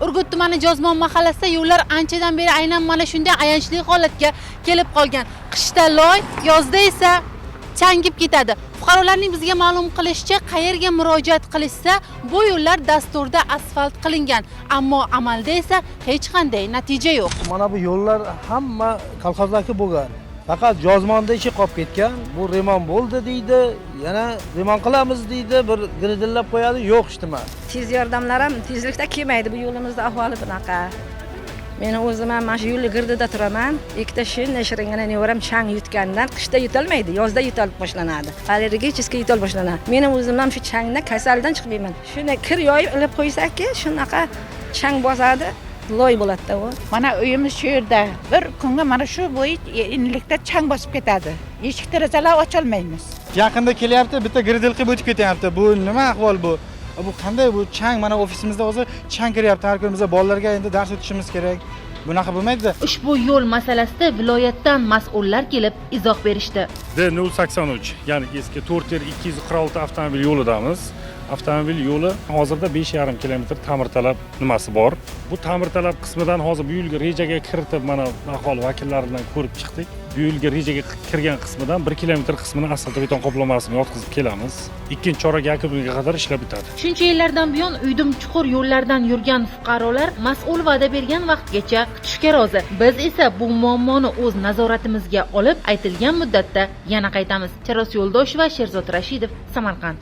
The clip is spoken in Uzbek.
Urgut tumani Jozmon mahallasida yo'llar anchadan beri aynan mana shunday ayanchli holatga kelib qolgan. Qishda loy, yozda esa changib ketadi. Fuqarolarning bizga ma'lum qilishicha, qayerga murojaat qilishsa, bu yo'llar dasturda asfalt qilingan, ammo amalda esa hech qanday natija yo'q. Mana bu yo'llar hamma kolxozlarga bo'lgan. Faqat Jozmonda ishi qolib ketgan. Bu remont bo'ldi deydi, yana remont qilamiz deydi, bir girdillab qo'yadi, yo'q ishtima. Tez yordamlar ham tezlikda kelmaydi. Bu yo'limizda ahvoli bunaqa. Men o'zim ham mana shu yo'l girdida turaman. Ikkita shiringina nevaram chang yutgandan qishda yutolmaydi, yozda yutalib boshlanadi. Allergiyaga yutal boshlanadi. Men o'zim ham shu changdan kasaldan chiqmayman. Shuni kir yoyib ilib qo'ysakki, shunaqa chang bosadi. Loy bo'ladi-da u. Mana uyimiz shu yerda. Bir kunga mana shu bo'yi enlikda chang bosib ketadi. Eshik derazalar ocha olmaymiz. Yaqinda kelyapti, bitta griddel qilib o'tib ketyapti. Bu nima ahvol bu? Bu qanday bu chang? Mana ofisimizda hozir chang kiryapti. Har kuni biz bolalarga endi dars o'tishimiz kerak. Bunaqa bo'lmaydi. Ushbu yo'l masalasida viloyatdan mas'ullar kelib izoh berishdi. D083, ya'ni eski 4-246 avtomobil yo'lidamiz. Avtomobil yo'li hozirda 5,5 kilometr ta'mirtalab nimasi bor. Bu ta'mirtalab qismidan hozir bu yilgi rejaga kiritib, mana aholi vakillari bilan ko'rib chiqdik. Bu yilgi rejaga kirgan qismidan 1 kilometr qismini asfaltbeton qoplamasini yotqizib kelamiz. Ikkinchi chorak yakuniga qadar ishlab bitadi. Shuncha yillardan buyon uydim chuqur yo'llardan yurgan fuqarolar mas'ul va'da bergan vaqtgacha kutishga rozi. Biz esa bu muammoni o'z nazoratimizga olib, aytilgan muddatda yana qaytamiz. Charos Yo'ldosheva, Sherzod Rashidov, Samarqand.